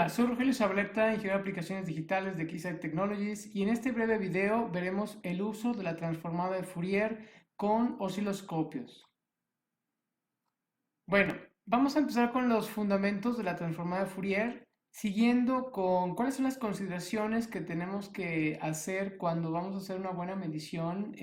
Hola, soy Rogelio Zabaleta, ingeniero de aplicaciones digitales de Keysight Technologies y en este breve video veremos el uso de la transformada de Fourier con osciloscopios. Bueno, vamos a empezar con los fundamentos de la transformada de Fourier, siguiendo con cuáles son las consideraciones que tenemos que hacer cuando vamos a hacer una buena medición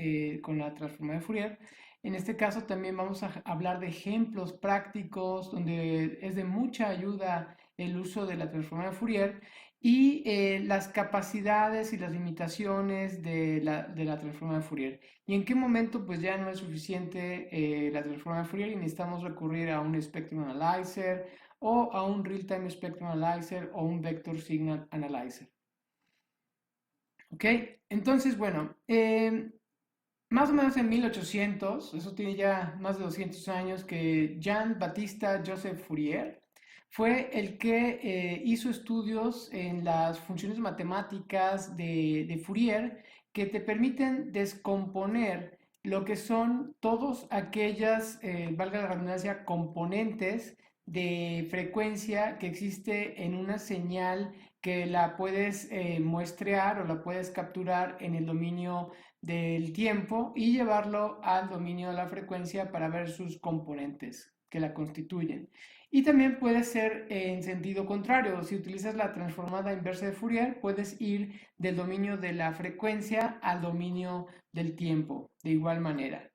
con la transformada de Fourier. En este caso también vamos a hablar de ejemplos prácticos donde es de mucha ayuda el uso de la transformada de Fourier y las capacidades y las limitaciones de la transformada de Fourier. Y en qué momento pues ya no es suficiente la transformada de Fourier y necesitamos recurrir a un Spectrum Analyzer o a un Real-Time Spectrum Analyzer o un Vector Signal Analyzer. ¿Ok? Entonces, bueno, más o menos en 1800, eso tiene ya más de 200 años, que Jean-Baptiste Joseph Fourier fue el que hizo estudios en las funciones matemáticas de Fourier que te permiten descomponer lo que son todos aquellas, valga la redundancia, componentes de frecuencia que existe en una señal que la puedes muestrear o la puedes capturar en el dominio del tiempo y llevarlo al dominio de la frecuencia para ver sus componentes que la constituyen. Y también puede ser en sentido contrario. Si utilizas la transformada inversa de Fourier, puedes ir del dominio de la frecuencia al dominio del tiempo, de igual manera.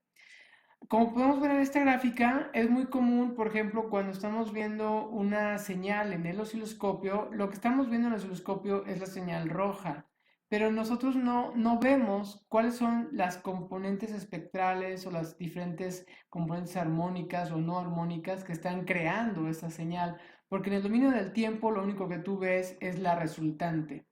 Como podemos ver en esta gráfica, es muy común, por ejemplo, cuando estamos viendo una señal en el osciloscopio, lo que estamos viendo en el osciloscopio es la señal roja, pero nosotros no vemos cuáles son las componentes espectrales o las diferentes componentes armónicas o no armónicas que están creando esta señal, porque en el dominio del tiempo lo único que tú ves es la resultante.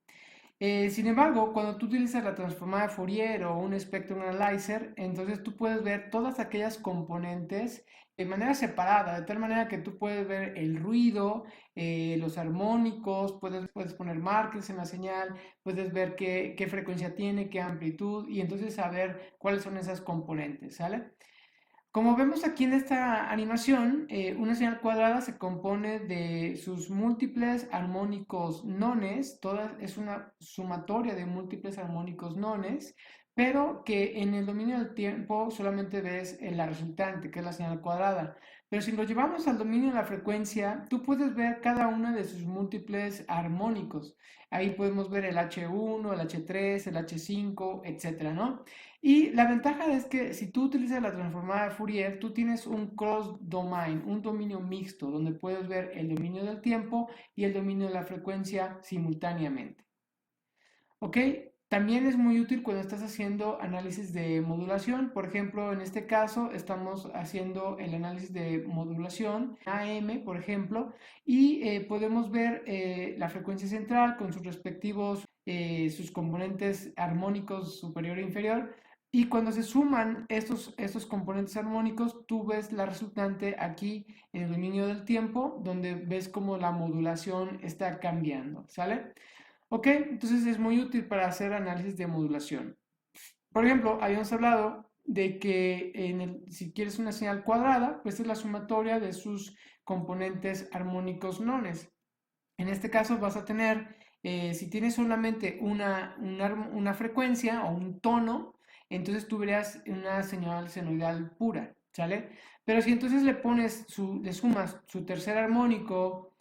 Sin embargo, cuando tú utilizas la transformada de Fourier o un Spectrum Analyzer, entonces tú puedes ver todas aquellas componentes de manera separada, de tal manera que tú puedes ver el ruido, los armónicos, puedes poner markers en la señal, puedes ver qué frecuencia tiene, qué amplitud, y entonces saber cuáles son esas componentes, ¿sale? Como vemos aquí en esta animación, una señal cuadrada se compone de sus múltiples armónicos nones, es una sumatoria de múltiples armónicos nones, pero que en el dominio del tiempo solamente ves la resultante, que es la señal cuadrada. Pero si lo llevamos al dominio de la frecuencia, tú puedes ver cada una de sus múltiples armónicos. Ahí podemos ver el H1, el H3, el H5, etcétera, ¿no? Y la ventaja es que si tú utilizas la transformada de Fourier, tú tienes un cross domain, un dominio mixto, donde puedes ver el dominio del tiempo y el dominio de la frecuencia simultáneamente. ¿Ok? También es muy útil cuando estás haciendo análisis de modulación. Por ejemplo, en este caso estamos haciendo el análisis de modulación AM, por ejemplo, y podemos ver la frecuencia central con sus respectivos, sus componentes armónicos superior e inferior. Y cuando se suman estos componentes armónicos, tú ves la resultante aquí en el dominio del tiempo, donde ves cómo la modulación está cambiando, ¿sale? Ok, entonces es muy útil para hacer análisis de modulación. Por ejemplo, habíamos hablado de que si quieres una señal cuadrada, pues es la sumatoria de sus componentes armónicos nones. En este caso vas a tener, si tienes solamente una frecuencia o un tono, entonces tú verías una señal senoidal pura, ¿sale? Pero si entonces le sumas su tercer armónico,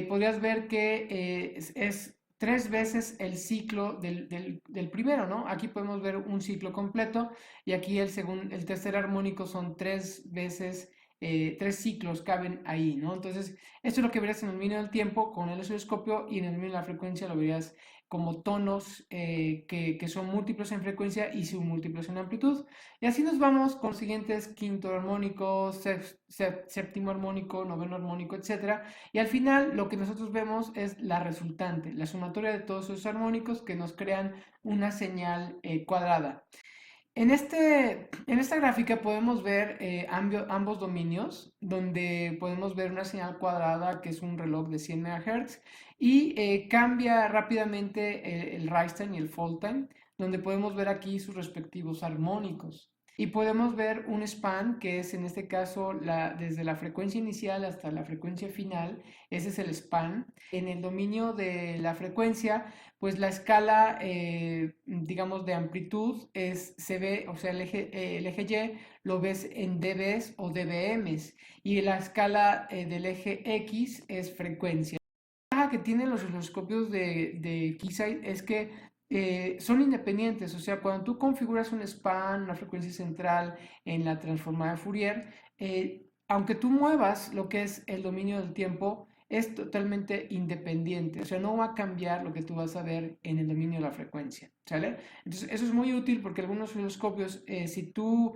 podrías ver que es tres veces el ciclo del primero, ¿no? Aquí podemos ver un ciclo completo y aquí el tercer armónico son tres veces, tres ciclos caben ahí, ¿no? Entonces, esto es lo que verías en el dominio del tiempo con el osciloscopio y en el dominio de la frecuencia lo verías como tonos que son múltiplos en frecuencia y submúltiplos en amplitud. Y así nos vamos con los siguientes: quinto armónico, séptimo armónico, noveno armónico, etcétera. Y al final lo que nosotros vemos es la resultante, la sumatoria de todos esos armónicos que nos crean una señal cuadrada. En esta gráfica podemos ver ambos dominios, donde podemos ver una señal cuadrada que es un reloj de 100 MHz y cambia rápidamente el rise time y el fall time, donde podemos ver aquí sus respectivos armónicos. Y podemos ver un span, que es en este caso desde la frecuencia inicial hasta la frecuencia final. Ese es el span. En el dominio de la frecuencia, pues la escala, digamos, de amplitud se ve, o sea, el eje Y lo ves en dBs o dBms. Y la escala del eje X es frecuencia. La ventaja que tienen los osciloscopios de Keysight es que son independientes, o sea, cuando tú configuras un span, una frecuencia central en la transformada de Fourier, aunque tú muevas lo que es el dominio del tiempo, es totalmente independiente, o sea, no va a cambiar lo que tú vas a ver en el dominio de la frecuencia, ¿sale? Entonces, eso es muy útil porque algunos osciloscopios, si tú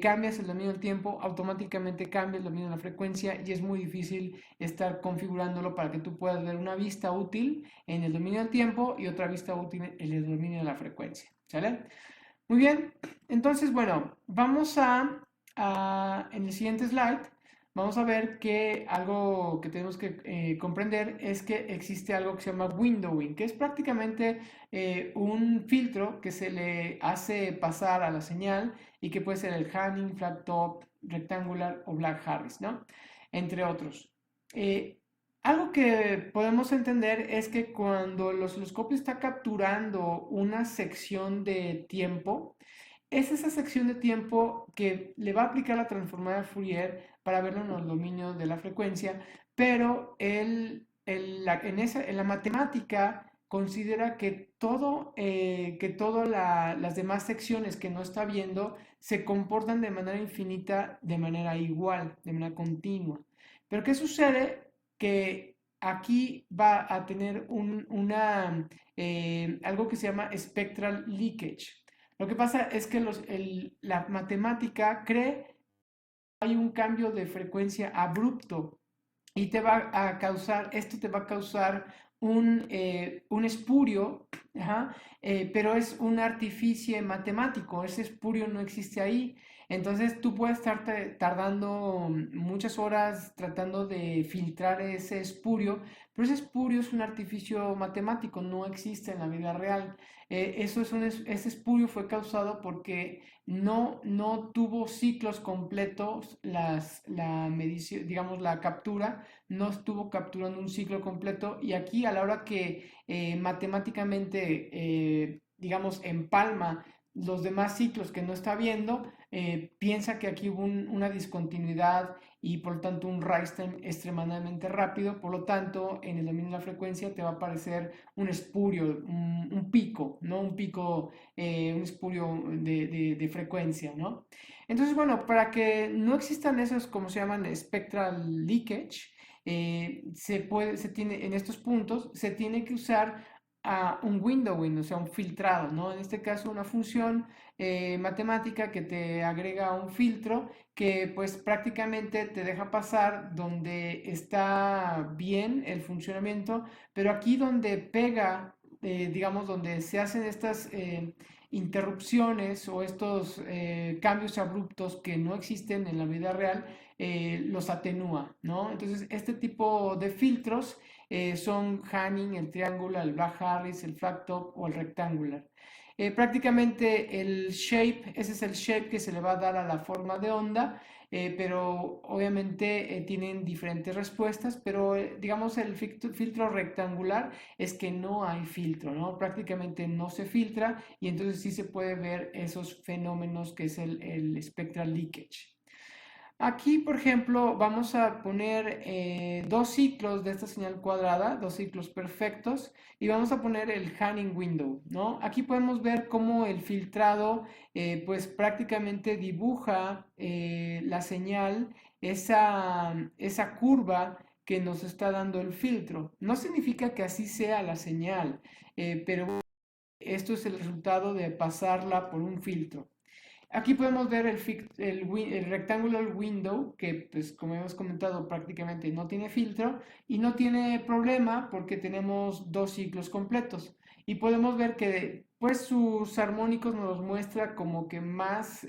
cambias el dominio del tiempo, automáticamente cambia el dominio de la frecuencia y es muy difícil estar configurándolo para que tú puedas ver una vista útil en el dominio del tiempo y otra vista útil en el dominio de la frecuencia, ¿sale? Muy bien, entonces, bueno, en el siguiente slide, vamos a ver que algo que tenemos que comprender es que existe algo que se llama windowing, que es prácticamente un filtro que se le hace pasar a la señal y que puede ser el Hanning, flat top, rectangular o Black Harris, ¿no? Entre otros. Eh, Algo que podemos entender es que cuando el osciloscopio está capturando una sección de tiempo, es esa sección de tiempo que le va a aplicar la transformada de Fourier para verlo en el dominio de la frecuencia, pero en la matemática considera que las demás secciones que no está viendo se comportan de manera infinita, de manera igual, de manera continua. Pero ¿qué sucede? Que aquí va a tener algo que se llama spectral leakage. Lo que pasa es que la matemática cree que hay un cambio de frecuencia abrupto y esto te va a causar un espurio, ajá, pero es un artificio matemático, ese espurio no existe ahí. Entonces tú puedes estar tardando muchas horas tratando de filtrar ese espurio, pero ese espurio es un artificio matemático, no existe en la vida real. Ese espurio fue causado porque no tuvo ciclos completos la medición, digamos, la captura no estuvo capturando un ciclo completo y aquí a la hora que matemáticamente, digamos, empalma los demás ciclos que no está viendo, piensa que aquí hubo una discontinuidad y por lo tanto un rise time extremadamente rápido, por lo tanto en el dominio de la frecuencia te va a aparecer un espurio, un pico, ¿no? Un espurio de frecuencia, ¿no? Entonces, bueno, para que no existan esos, como se llaman, spectral leakage, en estos puntos, se tiene que usar un windowing, o sea, un filtrado, ¿no? En este caso, una función matemática que te agrega un filtro que pues prácticamente te deja pasar donde está bien el funcionamiento, pero aquí donde pega, digamos, donde se hacen estas interrupciones o estos cambios abruptos que no existen en la vida real, los atenúa, ¿no? Entonces, este tipo de filtros son Hanning, el triángulo, el Black Harris, el flat top o el rectangular. Prácticamente ese es el shape que se le va a dar a la forma de onda, pero obviamente tienen diferentes respuestas, pero digamos el filtro rectangular es que no hay filtro, ¿no? Prácticamente no se filtra y entonces sí se puede ver esos fenómenos que es el spectral leakage. Aquí, por ejemplo, vamos a poner dos ciclos de esta señal cuadrada, dos ciclos perfectos, y vamos a poner el Hanning window, ¿no? Aquí podemos ver cómo el filtrado, pues prácticamente dibuja la señal, esa curva que nos está dando el filtro. No significa que así sea la señal, pero esto es el resultado de pasarla por un filtro. Aquí podemos ver el rectangular window, que pues como hemos comentado prácticamente no tiene filtro y no tiene problema porque tenemos dos ciclos completos. Y podemos ver que pues sus armónicos nos los muestra como que más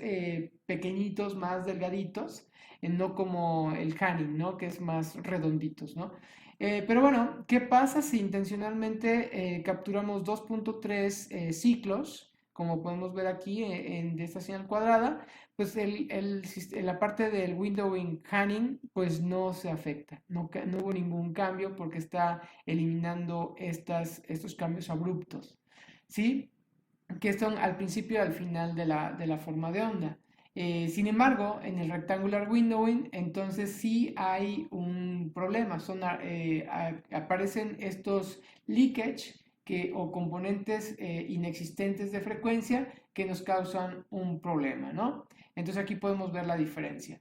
pequeñitos, más delgaditos, no como el Hanning, ¿no? Que es más redonditos, ¿no? Pero bueno, ¿qué pasa si intencionalmente capturamos 2.3 ciclos como podemos ver aquí de esta señal cuadrada, pues la parte del windowing Hanning pues no se afecta, no hubo ningún cambio porque está eliminando estos cambios abruptos, ¿sí? Que son al principio y al final de la forma de onda. Sin embargo, en el rectangular windowing, entonces sí hay un problema. Aparecen estos leakage o componentes inexistentes de frecuencia que nos causan un problema, ¿no? Entonces aquí podemos ver la diferencia.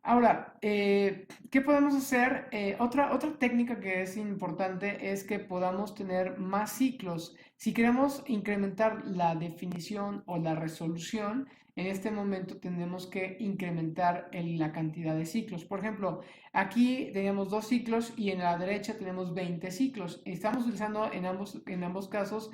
Ahora, ¿qué podemos hacer? Otra técnica que es importante es que podamos tener más ciclos. Si queremos incrementar la definición o la resolución, en este momento tenemos que incrementar la cantidad de ciclos. Por ejemplo, aquí tenemos 2 ciclos y en la derecha tenemos 20 ciclos. Estamos utilizando en ambos casos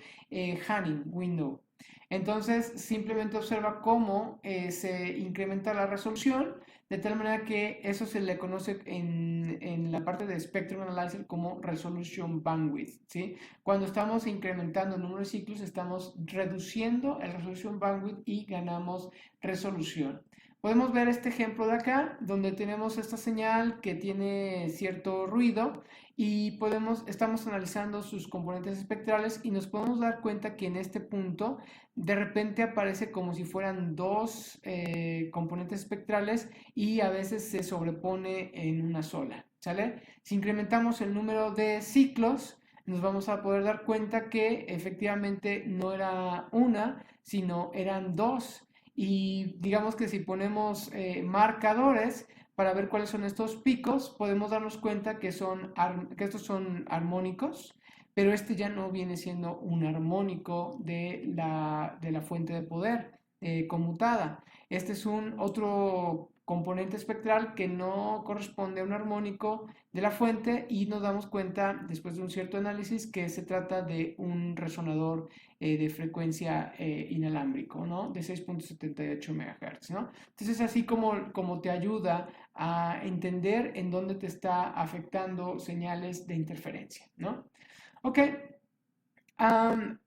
Hanning Window. Entonces, simplemente observa cómo se incrementa la resolución de tal manera que eso se le conoce en la parte de Spectrum Analyzer como Resolution Bandwidth, ¿sí? Cuando estamos incrementando el número de ciclos, estamos reduciendo el Resolution Bandwidth y ganamos resolución. Podemos ver este ejemplo de acá, donde tenemos esta señal que tiene cierto ruido y estamos analizando sus componentes espectrales y nos podemos dar cuenta que en este punto de repente aparece como si fueran dos componentes espectrales y a veces se sobrepone en una sola, ¿sale? Si incrementamos el número de ciclos, nos vamos a poder dar cuenta que efectivamente no era una, sino eran dos. Y digamos que si ponemos marcadores para ver cuáles son estos picos, podemos darnos cuenta que estos son armónicos, pero este ya no viene siendo un armónico de la fuente de poder conmutada. Este es un otro componente espectral que no corresponde a un armónico de la fuente y nos damos cuenta después de un cierto análisis que se trata de un resonador de frecuencia inalámbrico, ¿no? De 6.78 MHz, ¿no? Entonces así como te ayuda a entender en dónde te está afectando señales de interferencia, ¿no? Ok, am,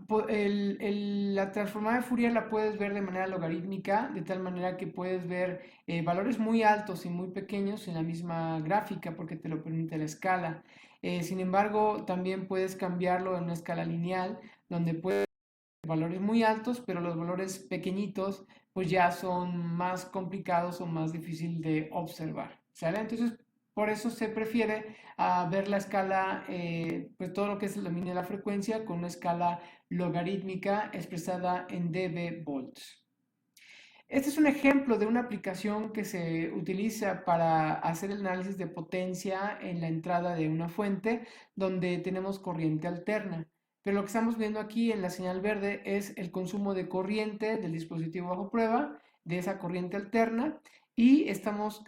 la transformada de Fourier la puedes ver de manera logarítmica, de tal manera que puedes ver valores muy altos y muy pequeños en la misma gráfica porque te lo permite la escala. Sin embargo, también puedes cambiarlo en una escala lineal, donde puedes ver valores muy altos, pero los valores pequeñitos pues ya son más complicados o más difícil de observar, ¿sale? Entonces, por eso se prefiere ver la escala, pues todo lo que es el dominio de la frecuencia con una escala logarítmica expresada en dB volts. Este es un ejemplo de una aplicación que se utiliza para hacer el análisis de potencia en la entrada de una fuente donde tenemos corriente alterna. Pero lo que estamos viendo aquí en la señal verde es el consumo de corriente del dispositivo bajo prueba, de esa corriente alterna, y estamos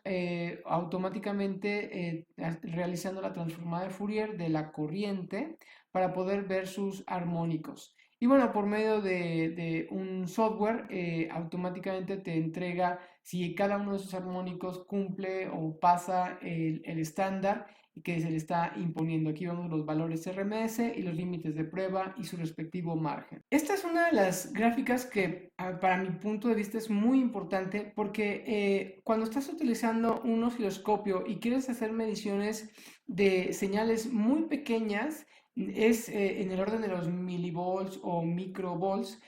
automáticamente realizando la transformada de Fourier de la corriente para poder ver sus armónicos. Y bueno, por medio de un software, automáticamente te entrega si cada uno de esos armónicos cumple o pasa el estándar que se le está imponiendo. Aquí vemos los valores RMS y los límites de prueba y su respectivo margen. Esta es una de las gráficas que para mi punto de vista es muy importante porque cuando estás utilizando un osciloscopio y quieres hacer mediciones de señales muy pequeñas, es en el orden de los milivolts o microvolts,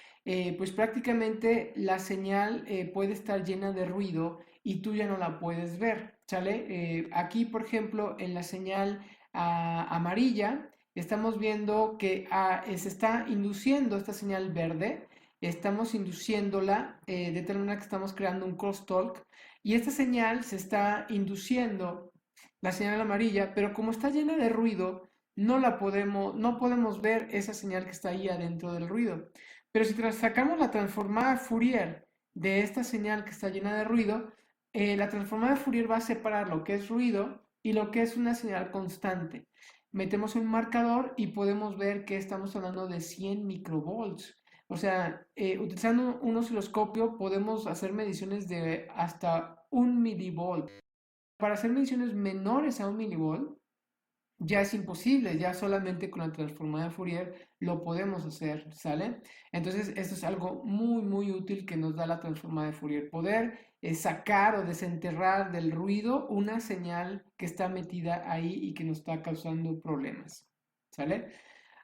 pues prácticamente la señal puede estar llena de ruido y tú ya no la puedes ver, ¿sale? Aquí, por ejemplo, en la señal amarilla, estamos viendo que se está induciendo esta señal verde, estamos induciéndola de tal manera que estamos creando un crosstalk y esta señal se está induciendo, la señal amarilla, pero como está llena de ruido, no podemos ver esa señal que está ahí adentro del ruido. Pero si sacamos la transformada Fourier de esta señal que está llena de ruido, la transformada Fourier va a separar lo que es ruido y lo que es una señal constante. Metemos un marcador y podemos ver que estamos hablando de 100 microvolts. O sea, utilizando un osciloscopio podemos hacer mediciones de hasta 1 milivolt. Para hacer mediciones menores a 1 milivolt, ya es imposible, ya solamente con la transformada de Fourier lo podemos hacer, ¿sale? Entonces, esto es algo muy, muy útil que nos da la transformada de Fourier, poder sacar o desenterrar del ruido una señal que está metida ahí y que nos está causando problemas, ¿sale?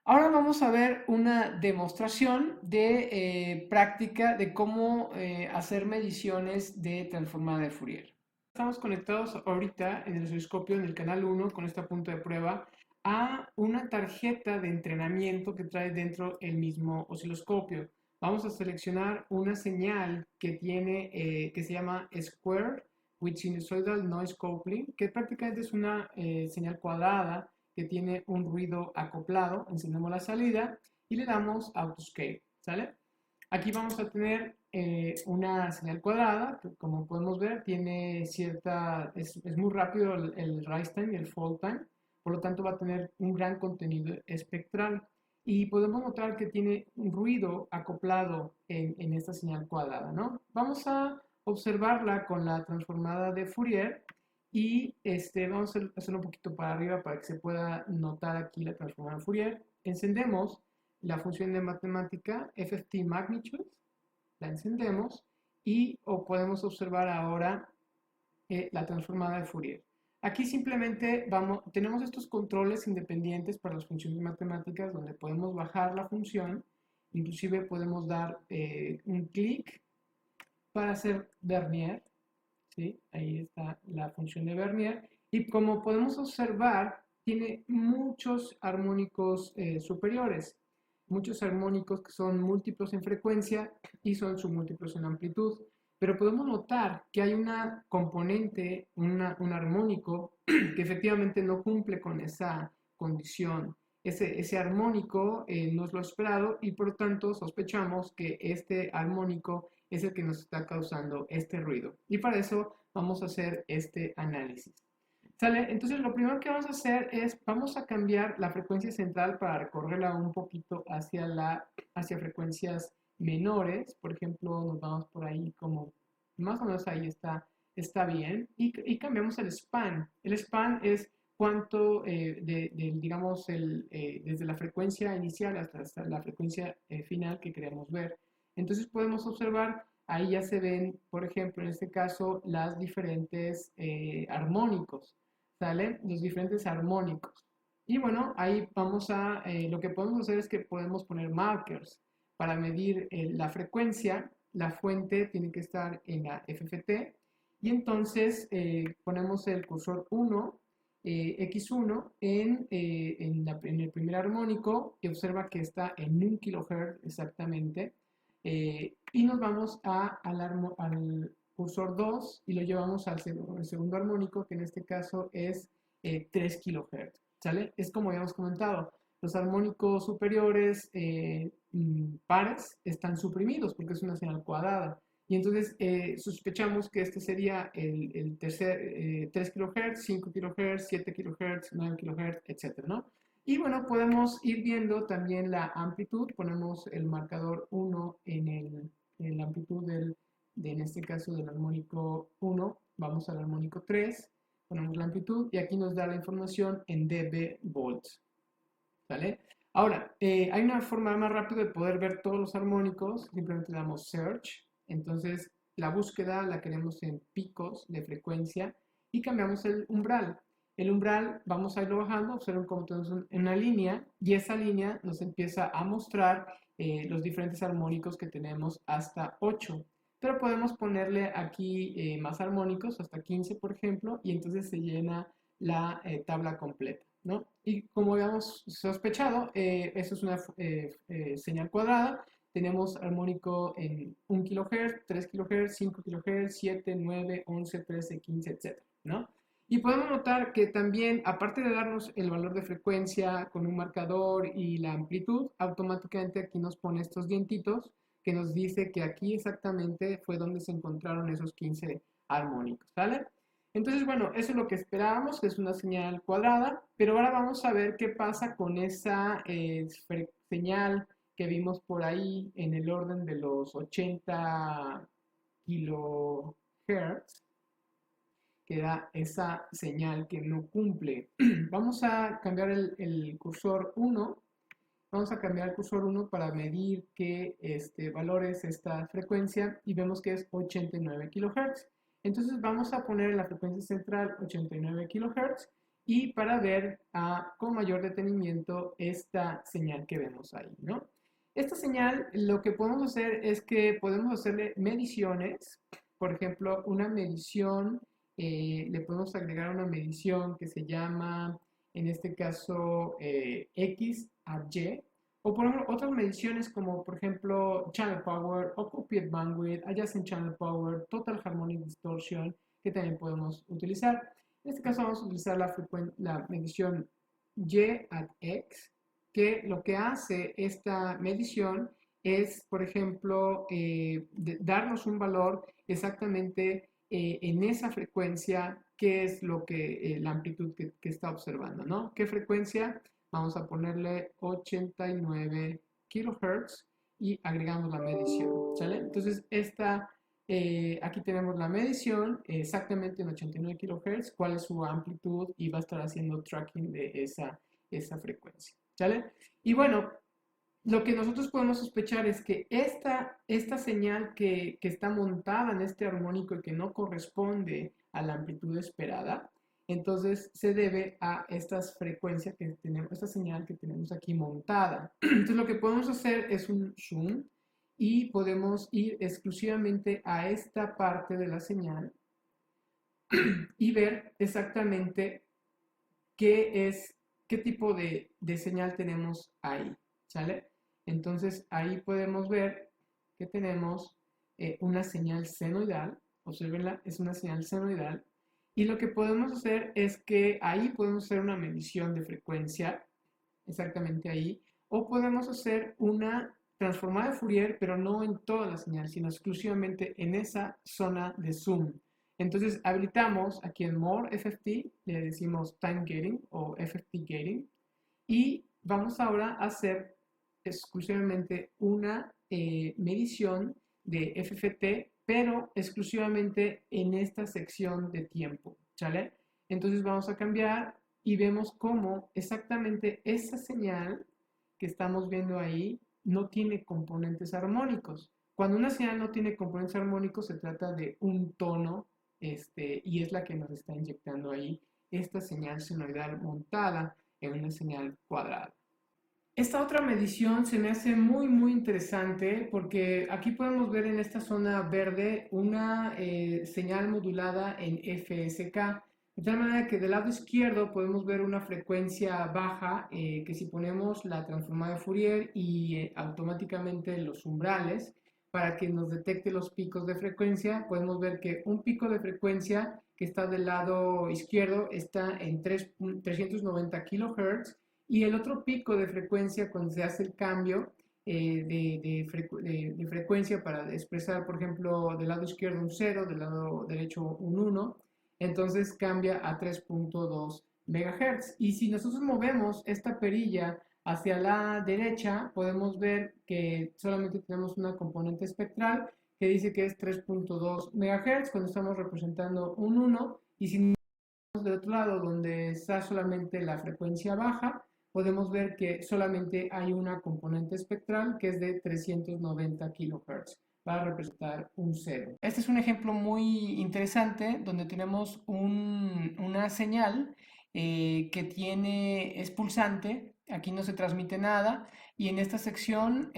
Ahora vamos a ver una demostración de práctica de cómo hacer mediciones de transformada de Fourier. Estamos conectados ahorita en el osciloscopio, en el canal 1, con esta punto de prueba, a una tarjeta de entrenamiento que trae dentro el mismo osciloscopio. Vamos a seleccionar una señal que tiene, que se llama Square with Sinusoidal Noise Coupling, que prácticamente es una señal cuadrada que tiene un ruido acoplado. Encendemos la salida y le damos Autoscale, ¿sale? Aquí vamos a tener una señal cuadrada, que como podemos ver tiene cierta, es muy rápido el rise time y el fall time, por lo tanto va a tener un gran contenido espectral. Y podemos notar que tiene un ruido acoplado en esta señal cuadrada, ¿no? Vamos a observarla con la transformada de Fourier y vamos a hacerlo un poquito para arriba para que se pueda notar aquí la transformada de Fourier. Encendemos la función de matemática FFT magnitude, la encendemos y podemos observar ahora la transformada de Fourier. Aquí simplemente tenemos estos controles independientes para las funciones matemáticas donde podemos bajar la función, inclusive podemos dar un clic para hacer Vernier, ¿sí? Ahí está la función de Vernier y como podemos observar tiene muchos armónicos superiores, muchos armónicos que son múltiplos en frecuencia y son submúltiplos en amplitud. Pero podemos notar que hay una componente, un armónico, que efectivamente no cumple con esa condición. Ese armónico no es lo esperado y por lo tanto sospechamos que este armónico es el que nos está causando este ruido. Y para eso vamos a hacer este análisis. ¿Sale? Entonces lo primero que vamos a hacer es, vamos a cambiar la frecuencia central para recorrerla un poquito hacia frecuencias menores. Por ejemplo, nos vamos por ahí como, más o menos ahí está bien. Y cambiamos el span. El span es cuánto, digamos, desde la frecuencia inicial hasta la frecuencia final que queremos ver. Entonces podemos observar, ahí ya se ven, por ejemplo, en este caso, las diferentes armónicos. ¿Sale? Los diferentes armónicos. Y bueno, ahí lo que podemos hacer es que podemos poner markers para medir la frecuencia. La fuente tiene que estar en la FFT y entonces ponemos el cursor 1, X1 en el primer armónico y observa que está en 1 kHz exactamente. Y nos vamos al cursor 2 y lo llevamos al segundo armónico, que en este caso es 3 kHz, ¿sale? Es como habíamos comentado, los armónicos superiores pares están suprimidos porque es una señal cuadrada. Y entonces sospechamos que este sería el tercer 3 kHz, 5 kHz, 7 kHz, 9 kHz, etcétera, ¿no? Y bueno, podemos ir viendo también la amplitud. Ponemos el marcador 1 en la amplitud en este caso del armónico 1. Vamos al armónico 3, ponemos la amplitud y aquí nos da la información en dB volts. ¿Vale? Ahora, hay una forma más rápida de poder ver todos los armónicos. Simplemente le damos search. Entonces, la búsqueda la queremos en picos de frecuencia y cambiamos el umbral. El umbral vamos a irlo bajando, observen cómo tenemos una línea y esa línea nos empieza a mostrar los diferentes armónicos que tenemos hasta 8. Pero podemos ponerle aquí más armónicos, hasta 15 por ejemplo, y entonces se llena la tabla completa, ¿no? Y como habíamos sospechado, eso es una señal cuadrada. Tenemos armónico en 1 kHz, 3 kHz, 5 kHz, 7, 9, 11, 13, 15, etc., ¿no? Y podemos notar que también, aparte de darnos el valor de frecuencia con un marcador y la amplitud, automáticamente aquí nos pone estos dientitos que nos dice que aquí exactamente fue donde se encontraron esos 15 armónicos, ¿vale? Entonces, bueno, eso es lo que esperábamos, que es una señal cuadrada, pero ahora vamos a ver qué pasa con esa señal que vimos por ahí en el orden de los 80 kilohertz que da esa señal que no cumple. Vamos a cambiar el cursor 1. Vamos a cambiar el cursor 1 para medir qué valor es esta frecuencia y vemos que es 89 kHz. Entonces vamos a poner en la frecuencia central 89 kHz y para ver con mayor detenimiento esta señal que vemos ahí, ¿no? Esta señal, lo que podemos hacer es que podemos hacerle mediciones. Por ejemplo, una medición, le podemos agregar una medición que se llama, en este caso, X a Y, o por ejemplo, otras mediciones como, por ejemplo, Channel Power, Occupied Bandwidth, Adjacent Channel Power, Total Harmonic Distortion, que también podemos utilizar. En este caso vamos a utilizar la medición Y at X, que lo que hace esta medición es, por ejemplo, darnos un valor exactamente en esa frecuencia, que es lo que la amplitud que está observando, ¿no? ¿Qué frecuencia? Vamos a ponerle 89 kHz y agregamos la medición, ¿sale? Entonces, aquí tenemos la medición exactamente en 89 kHz, cuál es su amplitud y va a estar haciendo tracking de esa frecuencia, ¿sale? Y bueno, lo que nosotros podemos sospechar es que esta señal que está montada en este armónico y que no corresponde a la amplitud esperada, entonces se debe a estas frecuencias que tenemos, esta señal que tenemos aquí montada. Entonces lo que podemos hacer es un zoom y podemos ir exclusivamente a esta parte de la señal y ver exactamente qué tipo de señal tenemos ahí, ¿sale? Entonces ahí podemos ver que tenemos una señal senoidal, observenla, es una señal senoidal, y lo que podemos hacer es que ahí podemos hacer una medición de frecuencia, exactamente ahí, o podemos hacer una transformada de Fourier, pero no en toda la señal, sino exclusivamente en esa zona de zoom. Entonces habilitamos aquí en More FFT, le decimos Time Gating o FFT Gating, y vamos ahora a hacer exclusivamente una medición de FFT, pero exclusivamente en esta sección de tiempo, ¿sale? Entonces vamos a cambiar y vemos cómo exactamente esa señal que estamos viendo ahí no tiene componentes armónicos. Cuando una señal no tiene componentes armónicos, se trata de un tono, y es la que nos está inyectando ahí esta señal senoidal montada en una señal cuadrada. Esta otra medición se me hace muy, muy interesante porque aquí podemos ver en esta zona verde una señal modulada en FSK. De tal manera que del lado izquierdo podemos ver una frecuencia baja que si ponemos la transformada de Fourier y automáticamente los umbrales para que nos detecte los picos de frecuencia, podemos ver que un pico de frecuencia que está del lado izquierdo está en 390 kHz y el otro pico de frecuencia cuando se hace el cambio de frecuencia para expresar, por ejemplo, del lado izquierdo un 0, del lado derecho un 1, entonces cambia a 3.2 MHz. Y si nosotros movemos esta perilla hacia la derecha, podemos ver que solamente tenemos una componente espectral que dice que es 3.2 MHz cuando estamos representando un 1, y si del otro lado donde está solamente la frecuencia baja, podemos ver que solamente hay una componente espectral que es de 390 kHz para representar un 0. Este es un ejemplo muy interesante donde tenemos una señal es pulsante, aquí no se transmite nada y en esta sección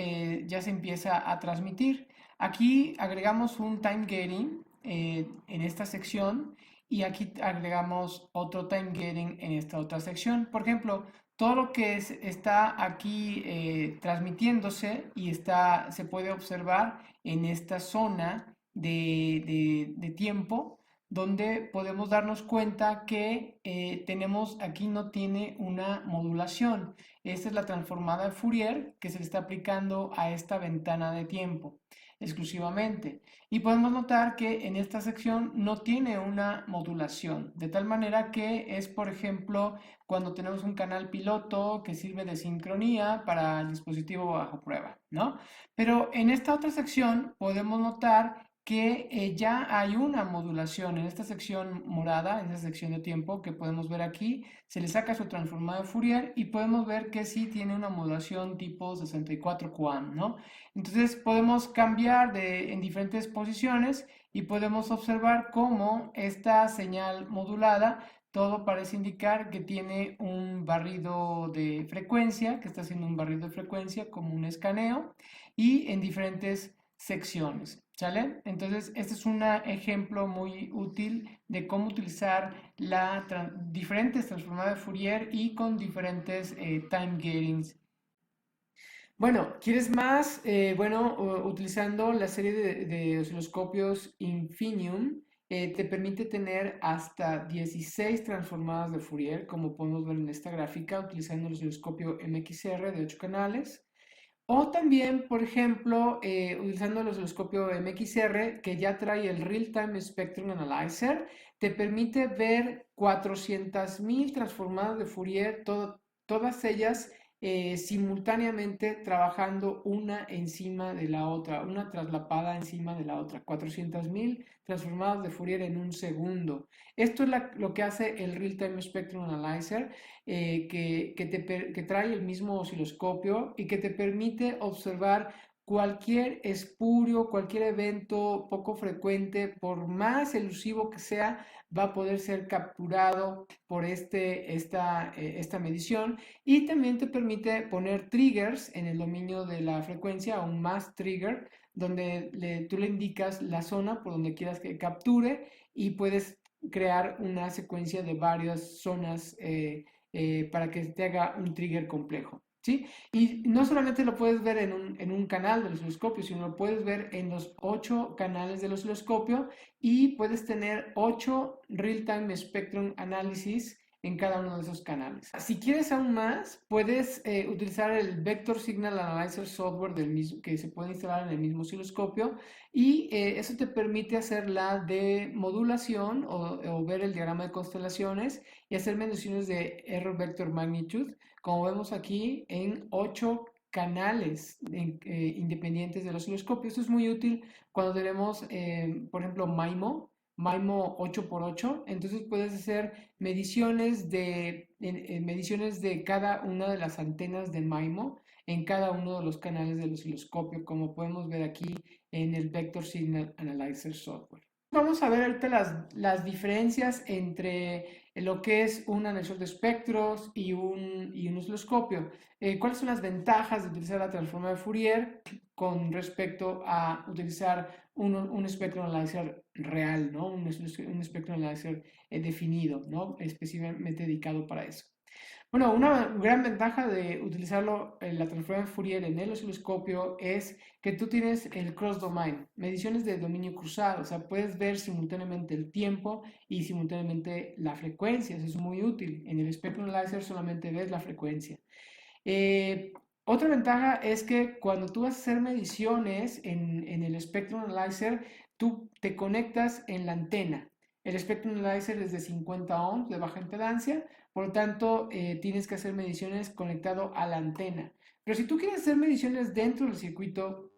ya se empieza a transmitir. Aquí agregamos un time gating en esta sección y aquí agregamos otro time gating en esta otra sección. Por ejemplo, todo lo que está aquí transmitiéndose y se puede observar en esta zona de tiempo donde podemos darnos cuenta que tenemos aquí no tiene una modulación. Esta es la transformada de Fourier que se le está aplicando a esta ventana de tiempo exclusivamente. Y podemos notar que en esta sección no tiene una modulación, de tal manera que es, por ejemplo, cuando tenemos un canal piloto que sirve de sincronía para el dispositivo bajo prueba, ¿no? Pero en esta otra sección podemos notar que ya hay una modulación en esta sección morada, en esta sección de tiempo que podemos ver aquí. Se le saca su transformada de Fourier y podemos ver que sí tiene una modulación tipo 64 QAM, ¿no? Entonces podemos cambiar en diferentes posiciones y podemos observar cómo esta señal modulada, todo parece indicar que tiene un barrido de frecuencia, que está haciendo un barrido de frecuencia como un escaneo y en diferentes secciones, ¿sale? Entonces, este es un ejemplo muy útil de cómo utilizar diferentes transformadas de Fourier y con diferentes time gatings. Bueno, ¿quieres más? Bueno, utilizando la serie de osciloscopios Infinium, te permite tener hasta 16 transformadas de Fourier, como podemos ver en esta gráfica, utilizando el osciloscopio MXR de 8 canales. O también, por ejemplo, utilizando el osciloscopio MXR, que ya trae el Real Time Spectrum Analyzer, te permite ver 400.000 transformadas de Fourier, todas ellas simultáneamente trabajando una encima de la otra, una traslapada encima de la otra, 400.000 transformadas de Fourier en un segundo. Esto es lo que hace el Real Time Spectrum Analyzer, que trae el mismo osciloscopio y que te permite observar cualquier espurio, cualquier evento poco frecuente, por más elusivo que sea, va a poder ser capturado por esta medición, y también te permite poner triggers en el dominio de la frecuencia, un mass trigger, donde tú le indicas la zona por donde quieras que capture y puedes crear una secuencia de varias zonas para que te haga un trigger complejo. ¿Sí? Y no solamente lo puedes ver en un canal del osciloscopio, sino lo puedes ver en los 8 canales del osciloscopio y puedes tener 8 real-time spectrum análisis en cada uno de esos canales. Si quieres aún más, puedes utilizar el Vector Signal Analyzer software que se puede instalar en el mismo osciloscopio, y eso te permite hacer la demodulación o ver el diagrama de constelaciones y hacer mediciones de error vector magnitude, como vemos aquí, en 8 canales independientes del osciloscopio. Esto es muy útil cuando tenemos, por ejemplo, MIMO 8x8. Entonces puedes hacer mediciones de cada una de las antenas de MIMO en cada uno de los canales del osciloscopio, como podemos ver aquí en el Vector Signal Analyzer software. Vamos a ver ahorita las diferencias entre lo que es un analizador de espectros y un osciloscopio. ¿Cuáles son las ventajas de utilizar la transforma de Fourier con respecto a utilizar un espectro analyzer real, ¿no? Un espectro analyzer definido, ¿no? Específicamente dedicado para eso. Bueno, una gran ventaja de utilizarlo en la transformación de Fourier en el osciloscopio es que tú tienes el cross domain, mediciones de dominio cruzado, o sea, puedes ver simultáneamente el tiempo y simultáneamente la frecuencia. Eso es muy útil. En el Spectrum Analyzer solamente ves la frecuencia. Eh, Otra ventaja es que cuando tú vas a hacer mediciones en el Spectrum Analyzer, tú te conectas en la antena. El Spectrum Analyzer es de 50 ohms de baja impedancia, por lo tanto tienes que hacer mediciones conectado a la antena. Pero si tú quieres hacer mediciones dentro del circuito,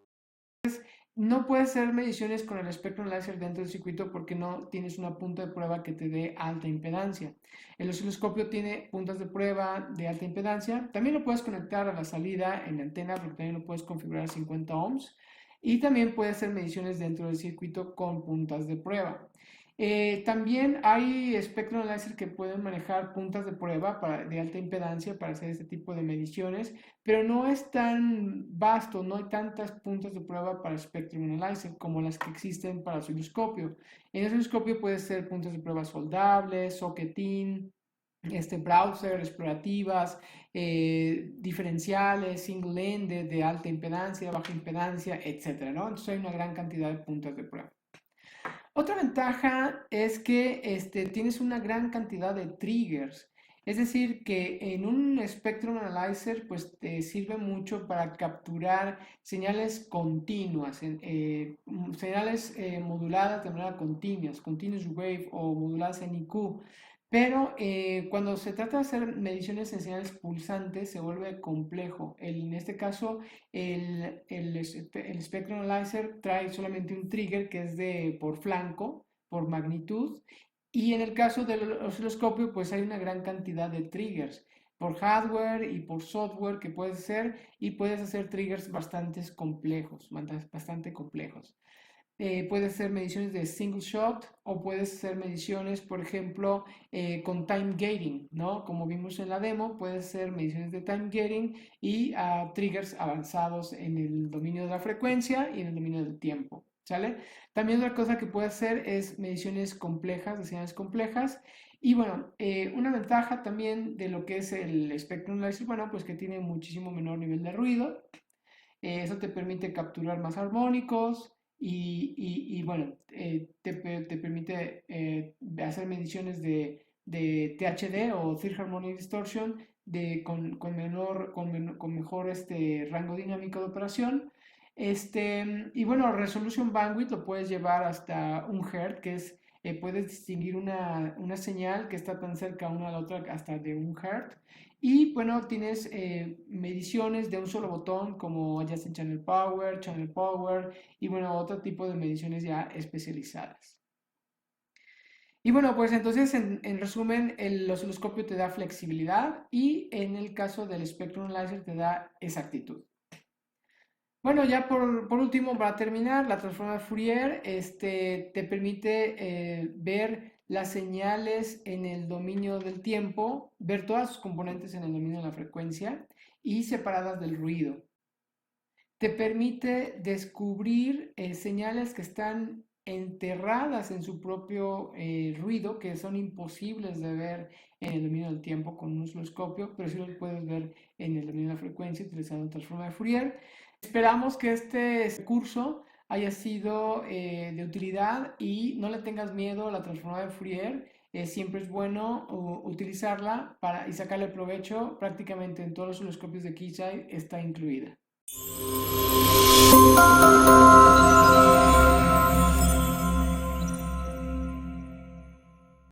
no puedes hacer mediciones con el Spectrum Analyzer dentro del circuito porque no tienes una punta de prueba que te dé alta impedancia. El osciloscopio tiene puntas de prueba de alta impedancia. También lo puedes conectar a la salida en la antena, porque también lo puedes configurar a 50 ohms. Y también puedes hacer mediciones dentro del circuito con puntas de prueba. También hay Spectrum Analyzer que pueden manejar puntas de prueba de alta impedancia para hacer este tipo de mediciones, pero no es tan vasto, no hay tantas puntas de prueba para Spectrum Analyzer como las que existen para el osciloscopio. En el osciloscopio puede ser puntas de prueba soldables, socketing, browser, explorativas, diferenciales, single-ended, de alta impedancia, baja impedancia, etcétera, ¿no? Entonces hay una gran cantidad de puntas de prueba. Otra ventaja es que tienes una gran cantidad de triggers. Es decir, que en un Spectrum Analyzer pues te sirve mucho para capturar señales continuas, señales moduladas de manera continua, continuous wave o moduladas en IQ. Pero cuando se trata de hacer mediciones en señales pulsantes se vuelve complejo. En este caso, el Spectrum Analyzer trae solamente un trigger que es de por flanco, por magnitud. Y en el caso del osciloscopio, pues hay una gran cantidad de triggers por hardware y por software que puedes hacer y puedes hacer triggers bastante complejos. Puedes hacer mediciones de single shot o puedes hacer mediciones, por ejemplo, con time gating, ¿no? Como vimos en la demo, puedes hacer mediciones de time gating y triggers avanzados en el dominio de la frecuencia y en el dominio del tiempo, ¿sale? También otra cosa que puedes hacer es mediciones complejas, de señales complejas. Y bueno, una ventaja también de lo que es el Spectrum Analyzer, bueno, pues que tiene muchísimo menor nivel de ruido. Eso te permite capturar más armónicos y bueno, te permite hacer mediciones de THD o Third Harmonic Distortion con mejor rango dinámico de operación. Y bueno, Resolution Bandwidth lo puedes llevar hasta 1 Hz, puedes distinguir una señal que está tan cerca una a la otra hasta de 1 Hz. Y bueno, tienes mediciones de un solo botón como Adjusting Channel Power y bueno, otro tipo de mediciones ya especializadas. Y bueno, pues entonces en resumen, el osciloscopio te da flexibilidad y en el caso del Spectrum Analyzer te da exactitud. Bueno, ya por último, para terminar, la transforma de Fourier te permite ver las señales en el dominio del tiempo, ver todas sus componentes en el dominio de la frecuencia y separadas del ruido. Te permite descubrir señales que están enterradas en su propio ruido, que son imposibles de ver en el dominio del tiempo con un osciloscopio, pero sí los puedes ver en el dominio de la frecuencia utilizando la transforma de Fourier. Esperamos que este curso haya sido de utilidad y no le tengas miedo a la transforma de Fourier. Siempre es bueno utilizarla y sacarle provecho. Prácticamente en todos los osciloscopios de Keysight está incluida.